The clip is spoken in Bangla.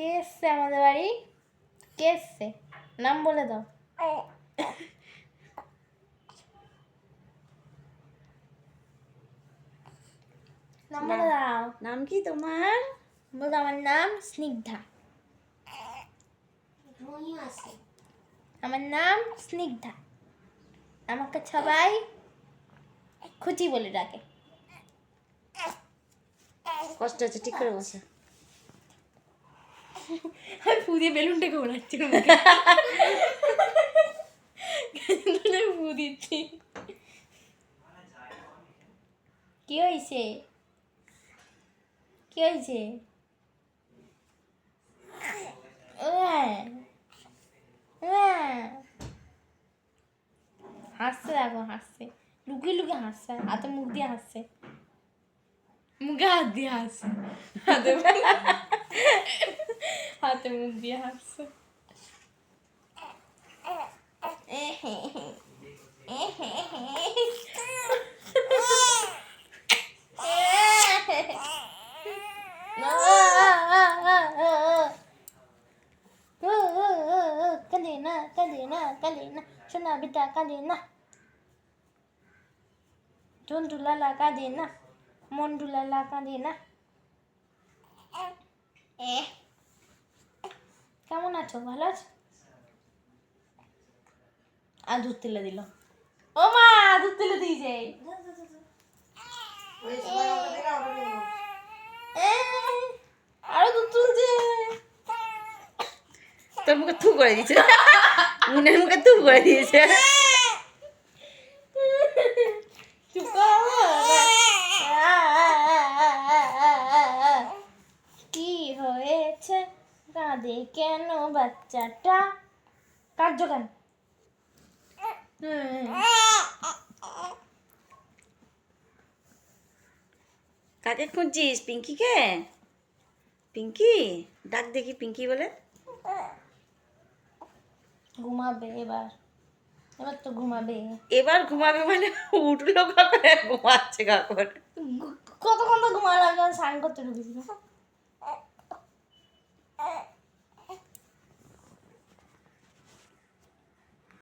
কে এসছে আমাদের বাড়ি? কে এসছে? নাম বলে দাও। নাম বলে দাও। নাম কি তোমার? বলো আমার নাম স্নিগ্ধা। আমার নাম স্নিগ্ধা। আমাকে সবাই খুচি বলে ডাকে। কষ্ট হচ্ছে, ঠিক করে বসে। আমি ফু দিয়ে বেলুনটাকে ওড়াচ্ছি। ফু দিচ্ছি। কি হয়েছে? কি হয়েছে? হাসছে, দেখো হাসছে, লুকিয়ে লুকিয়ে হাসছে, হাতে মুখ দিয়ে হাসছে, মুখে হাত দিয়ে হাসছে, হাতে মুখ দিয়ে হাসছে। কাঁদে না সোনা বেটা, কাঁদে না ঝন্টু লালা, কাঁদে না মন্টু লালা, কাঁদে না। কেমন আছো? ভালো আছো? আর দুধ তেলে দিল। ও মা, দুধ তেলে দিয়েছে। আরো দুধ তুলছে। তোর মুখে থু করে দিয়েছে, মুনের মুখে থু করে দিয়েছে। কি হয়েছে? কাঁদে কেন বাচ্চাটা? কার্য কেন? কাকে খুঁজছিস? পিঙ্কিকে? পিঙ্কি ডাক দেখি, পিঙ্কি বলে। ঘুমাবে এবার, এবার তো ঘুমাবে। এবার ঘুমাবে মানে উঠলো কখন? ঘুমাচ্ছে কখন? কতক্ষণ তো ঘুমালো, স্নান করতে ঢুকেছিল।